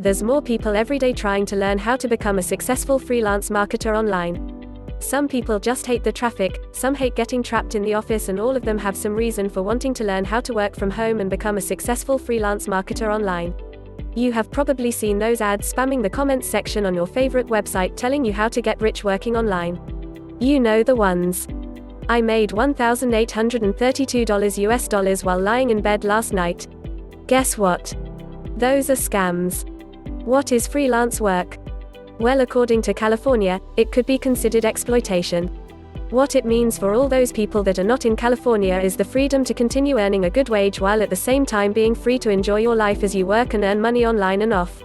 There's more people every day trying to learn how to become a successful freelance marketer online. Some people just hate the traffic, some hate getting trapped in the office, and all of them have some reason for wanting to learn how to work from home and become a successful freelance marketer online. You have probably seen those ads spamming the comments section on your favorite website telling you how to get rich working online. You know the ones. I made $1,832 US while lying in bed last night. Guess what? Those are scams. What is freelance work? Well, according to California, it could be considered exploitation. What it means for all those people that are not in California is the freedom to continue earning a good wage while at the same time being free to enjoy your life as you work and earn money online and off.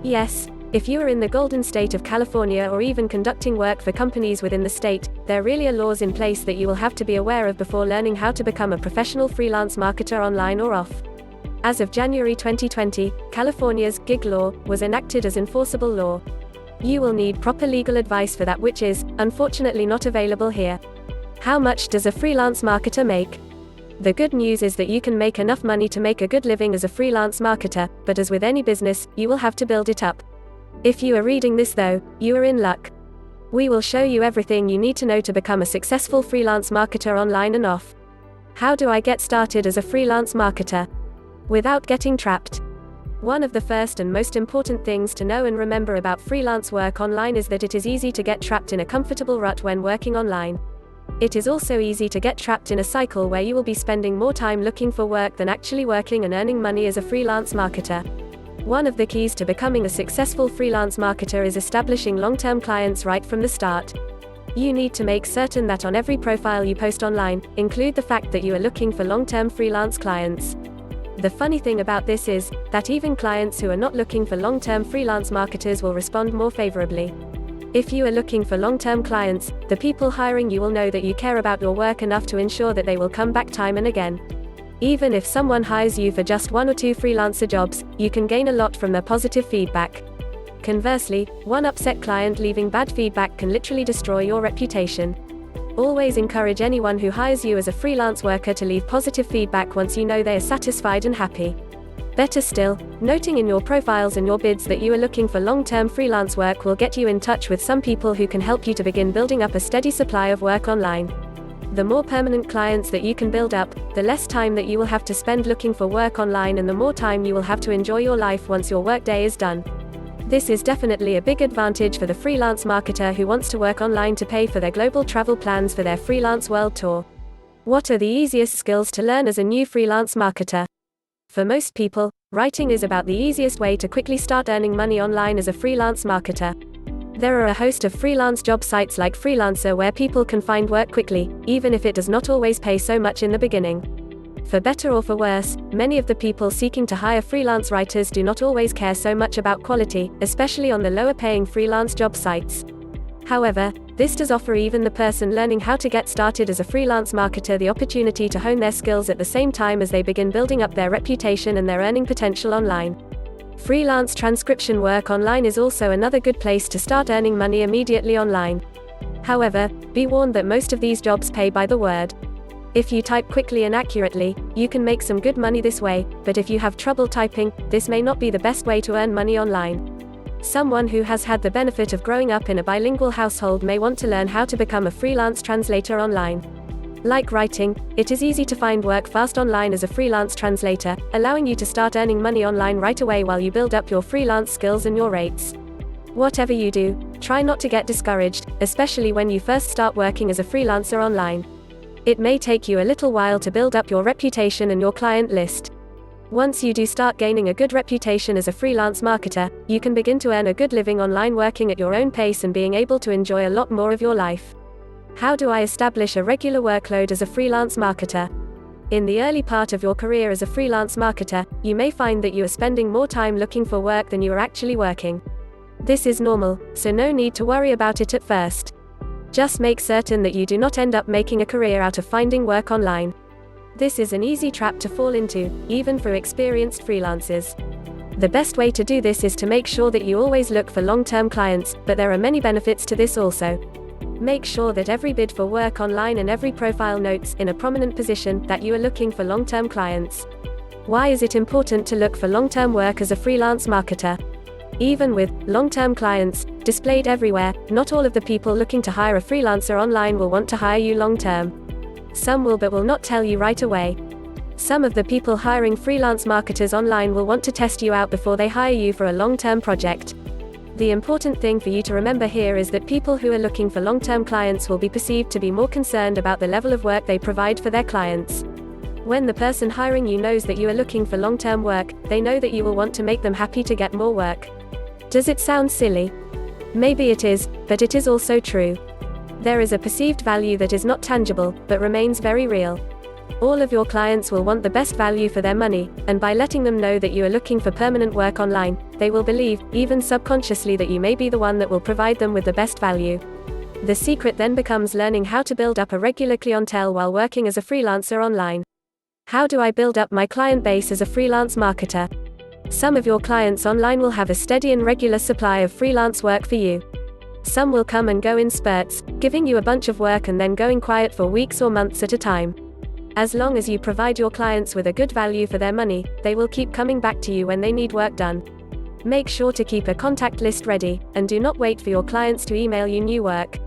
Yes, if you are in the Golden State of California or even conducting work for companies within the state, there really are laws in place that you will have to be aware of before learning how to become a professional freelance marketer online or off. As of January 2020, California's gig law was enacted as enforceable law. You will need proper legal advice for that, which is, unfortunately, not available here. How much does a freelance marketer make? The good news is that you can make enough money to make a good living as a freelance marketer, but as with any business, you will have to build it up. If you are reading this though, you are in luck. We will show you everything you need to know to become a successful freelance marketer online and off. How do I get started as a freelance marketer without getting trapped? One of the first and most important things to know and remember about freelance work online is that it is easy to get trapped in a comfortable rut when working online. It is also easy to get trapped in a cycle where you will be spending more time looking for work than actually working and earning money as a freelance marketer. One of the keys to becoming a successful freelance marketer is establishing long-term clients right from the start. You need to make certain that on every profile you post online, include the fact that you are looking for long-term freelance clients. The funny thing about this is that even clients who are not looking for long-term freelance marketers will respond more favorably. If you are looking for long-term clients, the people hiring you will know that you care about your work enough to ensure that they will come back time and again. Even if someone hires you for just 1 or 2 freelancer jobs, you can gain a lot from their positive feedback. Conversely, one upset client leaving bad feedback can literally destroy your reputation. Always encourage anyone who hires you as a freelance worker to leave positive feedback once you know they are satisfied and happy. Better still, noting in your profiles and your bids that you are looking for long-term freelance work will get you in touch with some people who can help you to begin building up a steady supply of work online. The more permanent clients that you can build up, the less time that you will have to spend looking for work online, and the more time you will have to enjoy your life once your workday is done. This is definitely a big advantage for the freelance marketer who wants to work online to pay for their global travel plans for their freelance world tour. What are the easiest skills to learn as a new freelance marketer? For most people, writing is about the easiest way to quickly start earning money online as a freelance marketer. There are a host of freelance job sites like Freelancer where people can find work quickly, even if it does not always pay so much in the beginning. For better or for worse, many of the people seeking to hire freelance writers do not always care so much about quality, especially on the lower-paying freelance job sites. However, this does offer even the person learning how to get started as a freelance marketer the opportunity to hone their skills at the same time as they begin building up their reputation and their earning potential online. Freelance transcription work online is also another good place to start earning money immediately online. However, be warned that most of these jobs pay by the word. If you type quickly and accurately, you can make some good money this way, but if you have trouble typing, this may not be the best way to earn money online. Someone who has had the benefit of growing up in a bilingual household may want to learn how to become a freelance translator online. Like writing, it is easy to find work fast online as a freelance translator, allowing you to start earning money online right away while you build up your freelance skills and your rates. Whatever you do, try not to get discouraged, especially when you first start working as a freelancer online. It may take you a little while to build up your reputation and your client list. Once you do start gaining a good reputation as a freelance marketer, you can begin to earn a good living online working at your own pace and being able to enjoy a lot more of your life. How do I establish a regular workload as a freelance marketer? In the early part of your career as a freelance marketer, you may find that you are spending more time looking for work than you are actually working. This is normal, so no need to worry about it at first. Just make certain that you do not end up making a career out of finding work online. This is an easy trap to fall into, even for experienced freelancers. The best way to do this is to make sure that you always look for long-term clients, but there are many benefits to this also. Make sure that every bid for work online and every profile notes, in a prominent position, that you are looking for long-term clients. Why is it important to look for long-term work as a freelance marketer? Even with long-term clients displayed everywhere, not all of the people looking to hire a freelancer online will want to hire you long-term. Some will, but will not tell you right away. Some of the people hiring freelance marketers online will want to test you out before they hire you for a long-term project. The important thing for you to remember here is that people who are looking for long-term clients will be perceived to be more concerned about the level of work they provide for their clients. When the person hiring you knows that you are looking for long-term work, they know that you will want to make them happy to get more work. Does it sound silly? Maybe it is, but it is also true. There is a perceived value that is not tangible, but remains very real. All of your clients will want the best value for their money, and by letting them know that you are looking for permanent work online, they will believe, even subconsciously, that you may be the one that will provide them with the best value. The secret then becomes learning how to build up a regular clientele while working as a freelancer online. How do I build up my client base as a freelance marketer? Some of your clients online will have a steady and regular supply of freelance work for you. Some will come and go in spurts, giving you a bunch of work and then going quiet for weeks or months at a time. As long as you provide your clients with a good value for their money, they will keep coming back to you when they need work done. Make sure to keep a contact list ready, and do not wait for your clients to email you new work.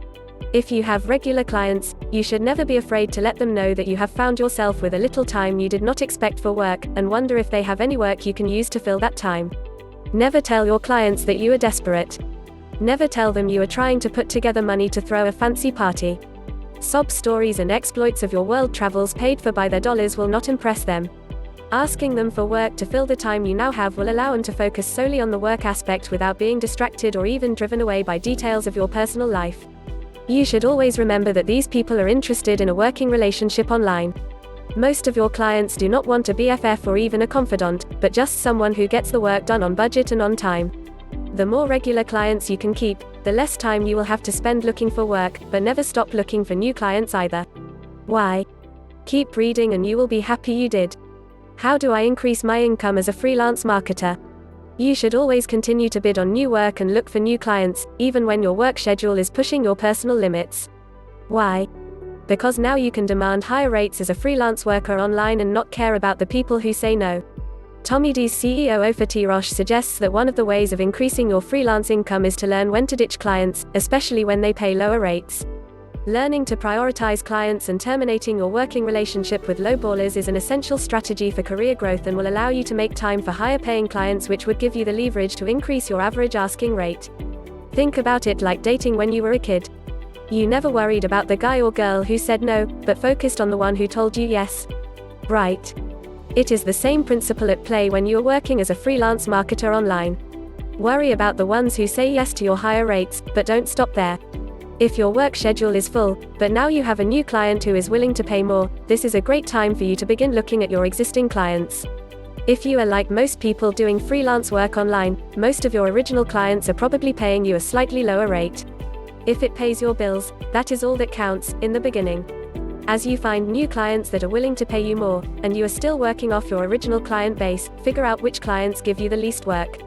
If you have regular clients, you should never be afraid to let them know that you have found yourself with a little time you did not expect for work, and wonder if they have any work you can use to fill that time. Never tell your clients that you are desperate. Never tell them you are trying to put together money to throw a fancy party. Sob stories and exploits of your world travels paid for by their dollars will not impress them. Asking them for work to fill the time you now have will allow them to focus solely on the work aspect without being distracted or even driven away by details of your personal life. You should always remember that these people are interested in a working relationship online. Most of your clients do not want a BFF or even a confidant, but just someone who gets the work done on budget and on time. The more regular clients you can keep, the less time you will have to spend looking for work, but never stop looking for new clients either. Why? Keep reading and you will be happy you did. How do I increase my income as a freelance marketer? You should always continue to bid on new work and look for new clients, even when your work schedule is pushing your personal limits. Why? Because now you can demand higher rates as a freelance worker online and not care about the people who say no. Tommy D's CEO Ofer Tirosh suggests that one of the ways of increasing your freelance income is to learn when to ditch clients, especially when they pay lower rates. Learning to prioritize clients and terminating your working relationship with lowballers is an essential strategy for career growth and will allow you to make time for higher paying clients, which would give you the leverage to increase your average asking rate. Think about it like dating when you were a kid. You never worried about the guy or girl who said no, but focused on the one who told you yes. Right. It is the same principle at play when you are working as a freelance marketer online. Worry about the ones who say yes to your higher rates, but don't stop there. If your work schedule is full, but now you have a new client who is willing to pay more, this is a great time for you to begin looking at your existing clients. If you are like most people doing freelance work online, most of your original clients are probably paying you a slightly lower rate. If it pays your bills, that is all that counts, in the beginning. As you find new clients that are willing to pay you more, and you are still working off your original client base, figure out which clients give you the least work.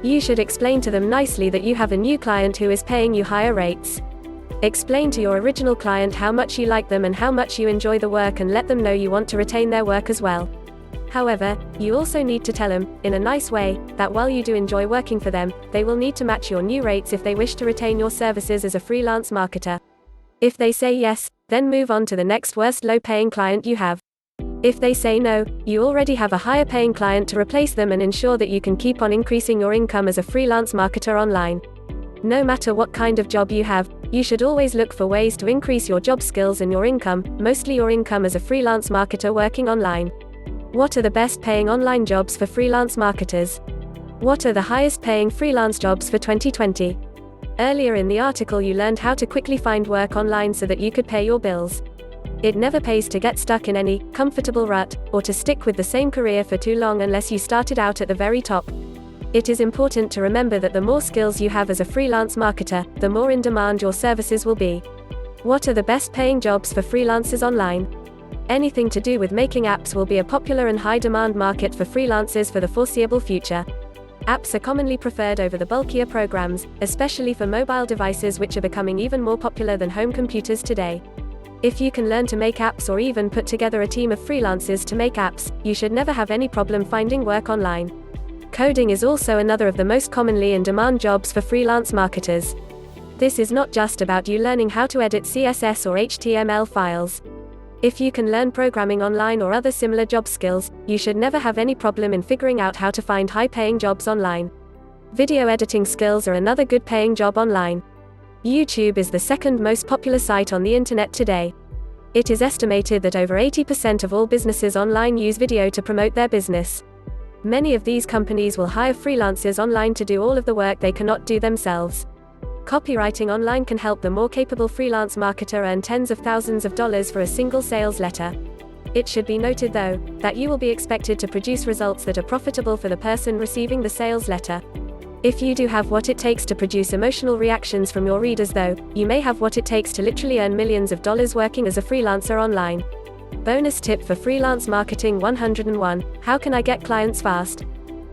You should explain to them nicely that you have a new client who is paying you higher rates. Explain to your original client how much you like them and how much you enjoy the work, and let them know you want to retain their work as well. However, you also need to tell them, in a nice way, that while you do enjoy working for them, they will need to match your new rates if they wish to retain your services as a freelance marketer. If they say yes, then move on to the next worst low-paying client you have. If they say no, you already have a higher-paying client to replace them and ensure that you can keep on increasing your income as a freelance marketer online. No matter what kind of job you have, you should always look for ways to increase your job skills and your income, mostly your income as a freelance marketer working online. What are the best-paying online jobs for freelance marketers? What are the highest-paying freelance jobs for 2020? Earlier in the article you learned how to quickly find work online so that you could pay your bills. It never pays to get stuck in any comfortable rut, or to stick with the same career for too long unless you started out at the very top. It is important to remember that the more skills you have as a freelance marketer, the more in demand your services will be. What are the best paying jobs for freelancers online? Anything to do with making apps will be a popular and high demand market for freelancers for the foreseeable future. Apps are commonly preferred over the bulkier programs, especially for mobile devices, which are becoming even more popular than home computers today. If you can learn to make apps or even put together a team of freelancers to make apps, you should never have any problem finding work online. Coding is also another of the most commonly in demand jobs for freelance marketers. This is not just about you learning how to edit CSS or HTML files. If you can learn programming online or other similar job skills, you should never have any problem in figuring out how to find high-paying jobs online. Video editing skills are another good-paying job online. YouTube is the second most popular site on the internet today. It is estimated that over 80% of all businesses online use video to promote their business. Many of these companies will hire freelancers online to do all of the work they cannot do themselves. Copywriting online can help the more capable freelance marketer earn tens of thousands of dollars for a single sales letter. It should be noted though, that you will be expected to produce results that are profitable for the person receiving the sales letter. If you do have what it takes to produce emotional reactions from your readers though, you may have what it takes to literally earn millions of dollars working as a freelancer online. Bonus tip for freelance marketing 101: how can I get clients fast?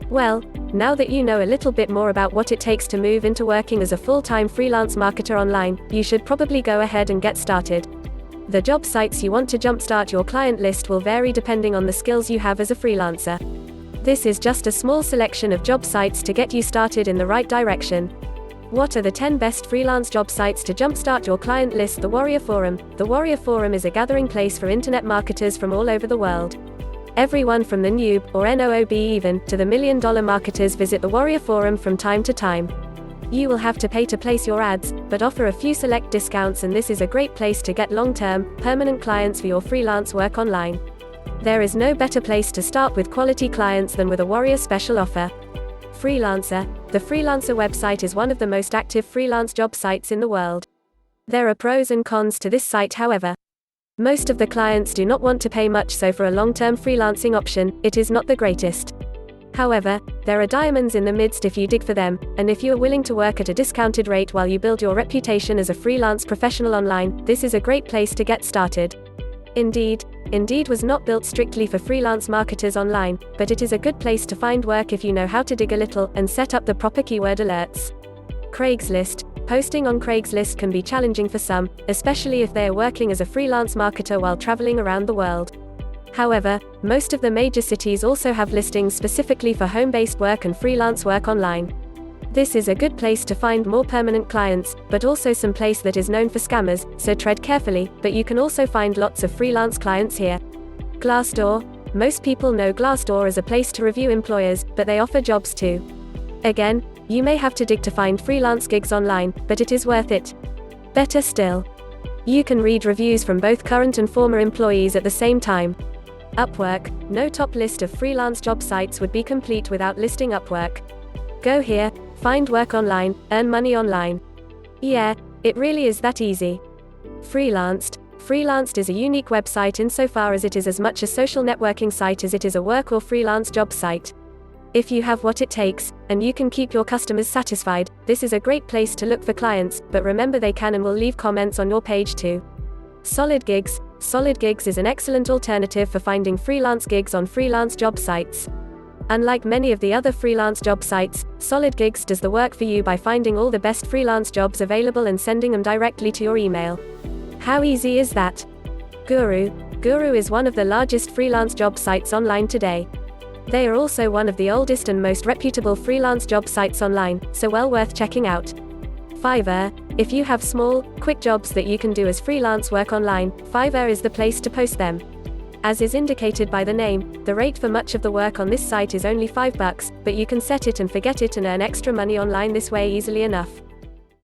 Well, now that you know a little bit more about what it takes to move into working as a full-time freelance marketer online, you should probably go ahead and get started. The job sites you want to jumpstart your client list will vary depending on the skills you have as a freelancer. This is just a small selection of job sites to get you started in the right direction. What are the 10 best freelance job sites to jumpstart your client list? The Warrior Forum. The Warrior Forum is a gathering place for internet marketers from all over the world. Everyone from the noob, or NOOB even, to the million-dollar marketers visit the Warrior Forum from time to time. You will have to pay to place your ads, but offer a few select discounts, and this is a great place to get long-term, permanent clients for your freelance work online. There is no better place to start with quality clients than with a Warrior special offer. Freelancer. The Freelancer website is one of the most active freelance job sites in the world. There are pros and cons to this site, however. Most of the clients do not want to pay much, so for a long-term freelancing option, it is not the greatest. However, there are diamonds in the midst if you dig for them, and if you are willing to work at a discounted rate while you build your reputation as a freelance professional online, this is a great place to get started. Indeed was not built strictly for freelance marketers online, but it is a good place to find work if you know how to dig a little and set up the proper keyword alerts. Craigslist. Posting on Craigslist can be challenging for some, especially if they are working as a freelance marketer while traveling around the world. However, most of the major cities also have listings specifically for home-based work and freelance work online. This is a good place to find more permanent clients, but also some place that is known for scammers, so tread carefully, but you can also find lots of freelance clients here. Glassdoor. Most people know Glassdoor as a place to review employers, but they offer jobs too. Again, you may have to dig to find freelance gigs online, but it is worth it. Better still, you can read reviews from both current and former employees at the same time. Upwork. No top list of freelance job sites would be complete without listing Upwork. Go here, find work online, earn money online. Yeah, it really is that easy. Freelanced. Freelanced is a unique website insofar as it is as much a social networking site as it is a work or freelance job site. If you have what it takes, and you can keep your customers satisfied, this is a great place to look for clients, but remember they can and will leave comments on your page too. Solid Gigs. Solid Gigs is an excellent alternative for finding freelance gigs on freelance job sites. Unlike many of the other freelance job sites, Solid Gigs does the work for you by finding all the best freelance jobs available and sending them directly to your email. How easy is that? Guru. Guru is one of the largest freelance job sites online today. They are also one of the oldest and most reputable freelance job sites online, so well worth checking out. Fiverr. If you have small, quick jobs that you can do as freelance work online, Fiverr is the place to post them. As is indicated by the name, the rate for much of the work on this site is only $5, but you can set it and forget it and earn extra money online this way easily enough.